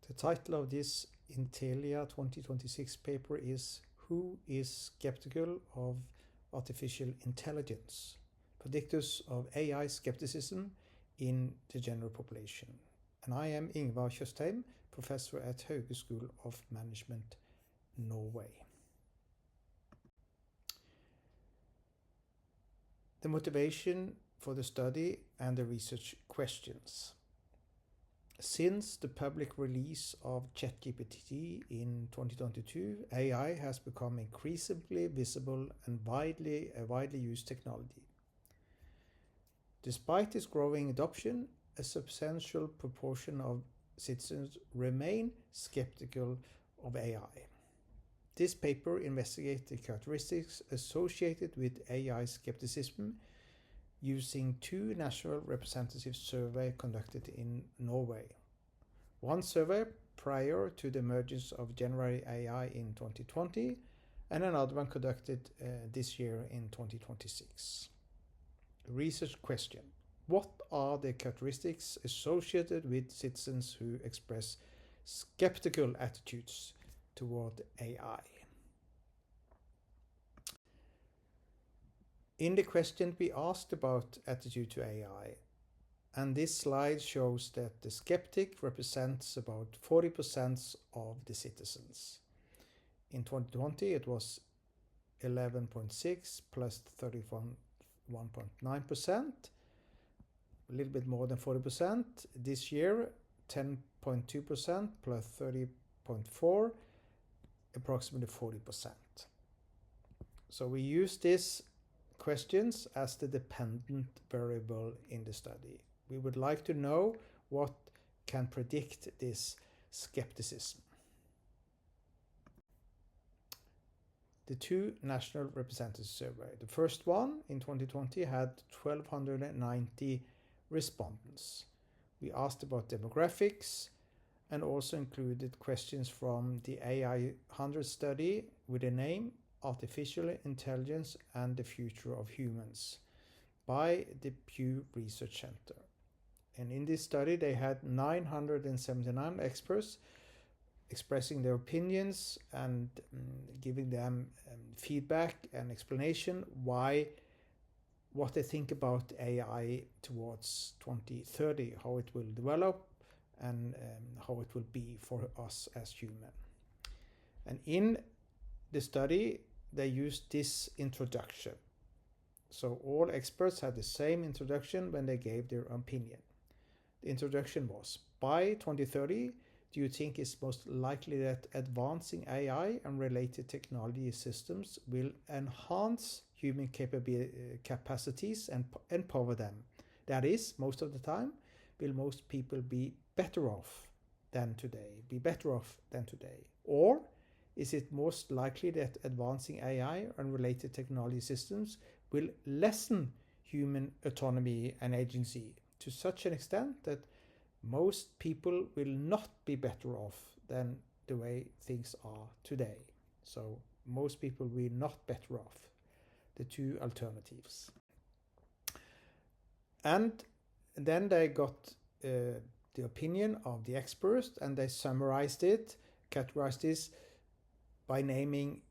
The title of this ICONS2026 paper is Who is Skeptical of Artificial Intelligence? Predictors of AI Skepticism in the General Population. And I am Ingvar Tjostheim, Professor at School of Management, Norway. The motivation for the study and the research questions. Since the public release of ChatGPT in 2022, AI has become increasingly visible and a widely used technology. Despite its growing adoption, a substantial proportion of citizens remain skeptical of AI. This paper investigates the characteristics associated with AI skepticism using two national representative surveys conducted in Norway. One survey prior to the emergence of generative AI in 2020 and another one conducted this year in 2026. Research question. What are the characteristics associated with citizens who express skeptical attitudes toward AI? In the question we asked about attitude to AI, and this slide shows that the skeptic represents about 40% of the citizens. In 2020 it was 11.6 plus 31.9%, a little bit more than 40%. This year 10.2% plus 30.4, approximately 40%. So we use these questions as the dependent variable in the study. We would like to know what can predict this skepticism. The two national representative survey. The first one in 2020 had 1,290 respondents. We asked about demographics and also included questions from the AI 100 study with the name Artificial Intelligence and the Future of Humans by the Pew Research Center. And in this study they had 979 experts expressing their opinions and giving them feedback and explanation what they think about AI towards 2030, how it will develop and how it will be for us as human. And in the study they used this introduction. So all experts had the same introduction when they gave their opinion. The introduction was, by 2030, do you think it's most likely that advancing AI and related technology systems will enhance human capacities and empower them? That is, most of the time, will most people be better off than today? Or is it most likely that advancing AI and related technology systems will lessen human autonomy and agency to such an extent that most people will not be better off than the way things are today? So most people will not better off. The two alternatives. And then they got the opinion of the experts and they summarized it, categorized this by naming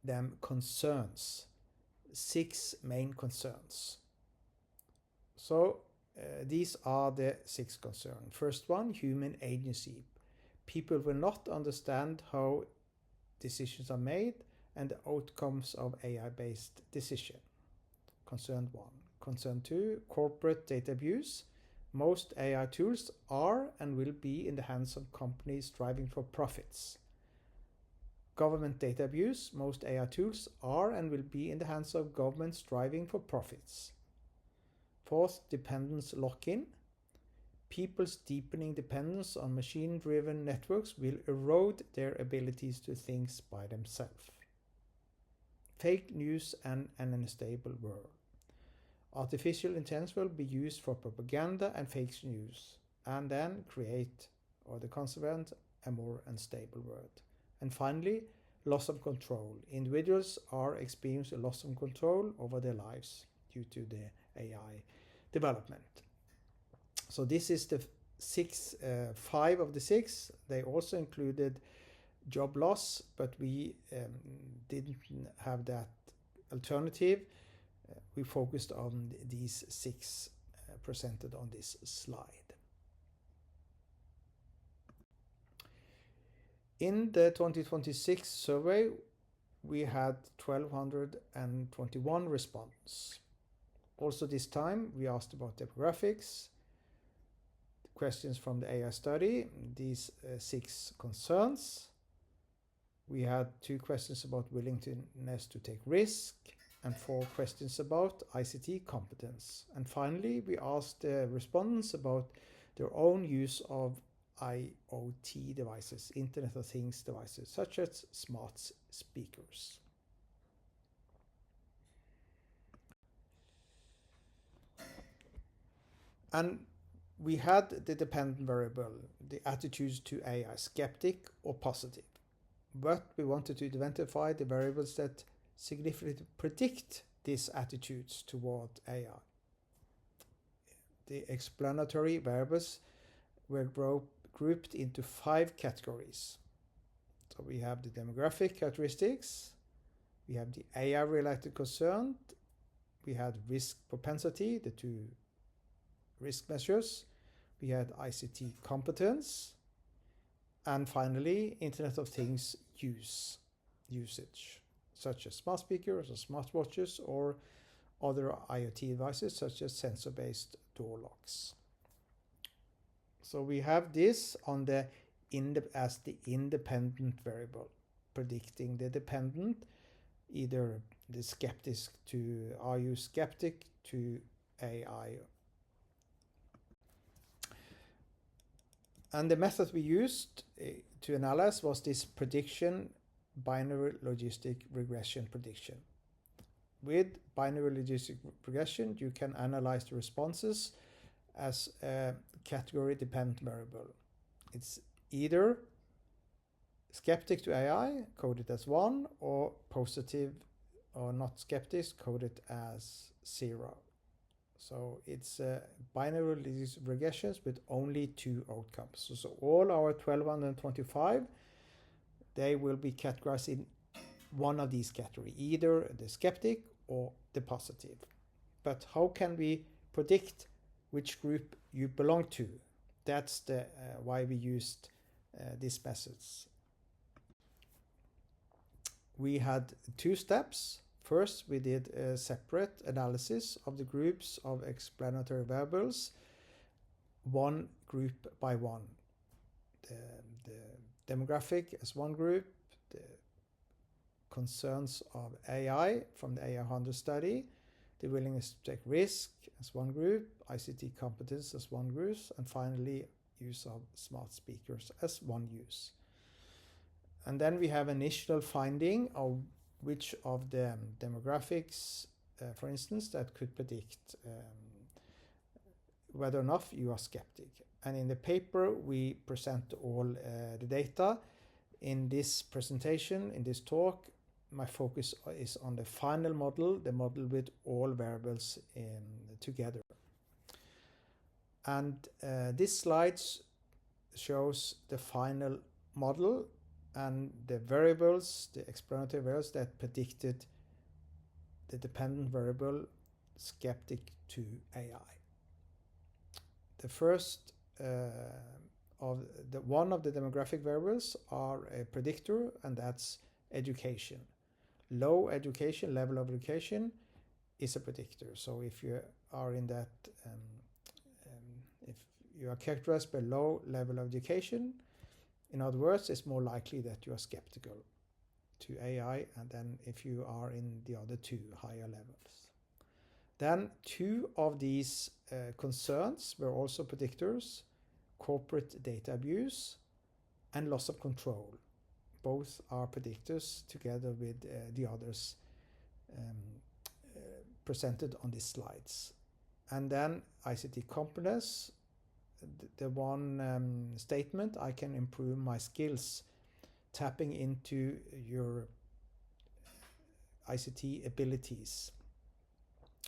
them concerns. 6 main concerns. So these are the 6 concerns. First one, human agency. People will not understand how decisions are made and the outcomes of AI-based decision. Concern 1. Concern 2, corporate data abuse. Most AI tools are and will be in the hands of companies striving for profits. Government data abuse. Most AI tools are and will be in the hands of governments striving for profits. 4th, dependence lock-in. People's deepening dependence on machine-driven networks will erode their abilities to think by themselves. Fake news and an unstable world. Artificial intelligence will be used for propaganda and fake news and then create, or the consequence, a more unstable world. And finally, loss of control. Individuals are experiencing a loss of control over their lives due to the AI development. So this is the 5 of the 6, they also included job loss, but we didn't have that alternative. We focused on these 6 presented on this slide. In the 2026 survey, we had 1,221 respondents. Also this time, we asked about demographics, questions from the AI study, these 6 concerns. We had 2 questions about willingness to take risk and 4 questions about ICT competence. And finally, we asked the respondents about their own use of IoT devices, Internet of Things devices, such as smart speakers. And we had the dependent variable, the attitudes to AI, skeptic or positive. But we wanted to identify the variables that significantly predict these attitudes toward AI. The explanatory variables were grouped into 5 categories. So we have the demographic characteristics, we have the AI-related concern, we had risk propensity, the 2 risk measures, we had ICT competence, and finally Internet of Things usage, such as smart speakers or smartwatches or other IoT devices such as sensor-based door locks. So we have this on the as the independent variable, predicting the dependent, either the skeptic to, are you skeptic to AI? And the method we used to analyze was this prediction binary logistic regression prediction. With binary logistic regression, you can analyze the responses as a category dependent variable. It's either skeptic to AI, coded as 1, or positive or not skeptic, coded as 0. So it's binary regressions with only 2 outcomes. So all our 1,225, they will be categorized in one of these categories, either the skeptic or the positive. But how can we predict which group you belong to? That's the why we used these methods. We had 2 steps. First, we did a separate analysis of the groups of explanatory variables, one group by one. The demographic as one group, the concerns of AI from the AI 100 study, the willingness to take risk as one group, ICT competence as one group, and finally use of smart speakers as one use. And then we have initial finding of which of the demographics, for instance, that could predict whether or not you are skeptic. And in the paper, we present all the data. In this presentation, in this talk, my focus is on the final model, the model with all variables together. And this slide shows the final model and the variables, the explanatory variables that predicted the dependent variable skeptic to AI. The first one of the demographic variables are a predictor, and that's education. Low education, level of education, is a predictor. So if you are in that, if you are characterized by low level of education, in other words, it's more likely that you are skeptical to AI, and then if you are in the other 2 higher levels. Then 2 of these concerns were also predictors: corporate data abuse and loss of control. Both are predictors together with the others presented on these slides. And then ICT competence, the one statement, I can improve my skills, tapping into your ICT abilities.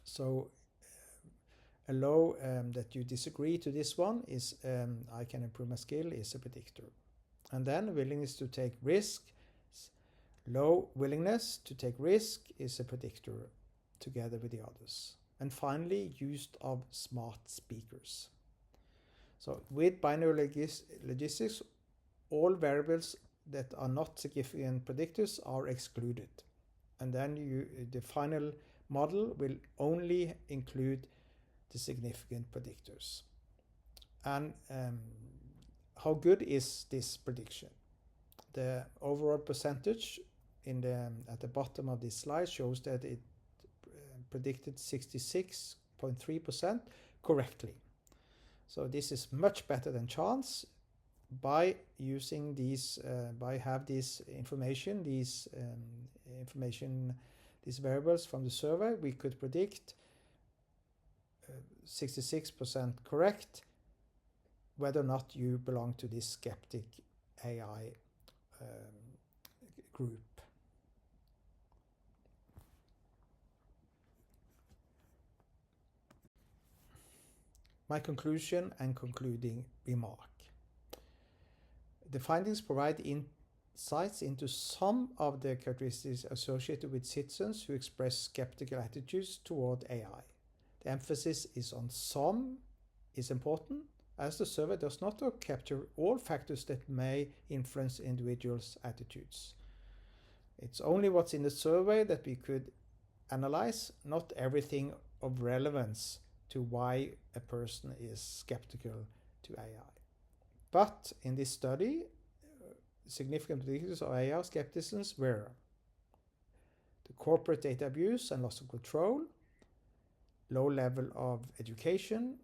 So Allow that you disagree to this one is I can improve my skill is a predictor. And then willingness to take risk, low willingness to take risk is a predictor together with the others. And finally, use of smart speakers. So with binary logistics, all variables that are not significant predictors are excluded. And then the final model will only include the significant predictors. And how good is this prediction? The overall percentage at the bottom of this slide shows that it predicted 66.3% correctly. So this is much better than chance. By using these, these variables from the survey, we could predict 66% correct whether or not you belong to this skeptic AI group. My conclusion and concluding remark. The findings provide insights into some of the characteristics associated with citizens who express skeptical attitudes toward AI. The emphasis is on some is important, as the survey does not capture all factors that may influence individuals' attitudes. It's only what's in the survey that we could analyze, not everything of relevance to why a person is skeptical to AI. But in this study, significant predictors of AI skepticism were the corporate data abuse and loss of control, low level of education,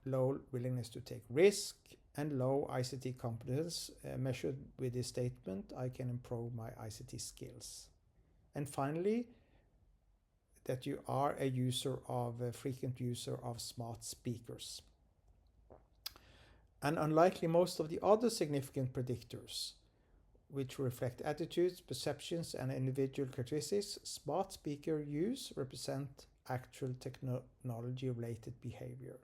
low willingness to take risk, and low ICT competence measured with this statement, I can improve my ICT skills. And finally, that you are a frequent user of smart speakers. And unlike most of the other significant predictors, which reflect attitudes, perceptions, and individual characteristics, smart speaker use represent actual technology-related behavior.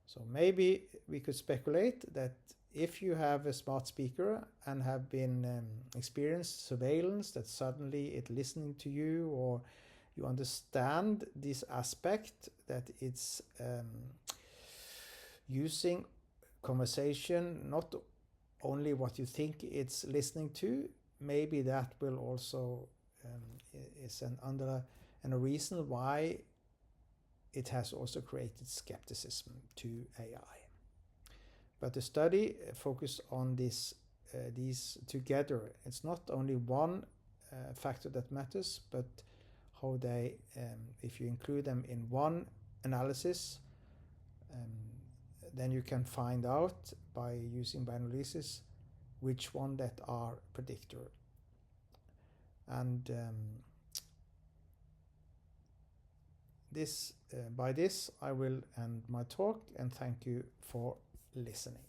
So maybe we could speculate that if you have a smart speaker and have been experienced surveillance, that suddenly it's listening to you, or you understand this aspect that it's using conversation, not only what you think it's listening to, maybe that will also is a reason why it has also created skepticism to AI. But the study focused on these together. It's not only one factor that matters, but how they, if you include them in one analysis, then you can find out by using binary analysis which one that are predictor. And by this I will end my talk, and thank you for listening.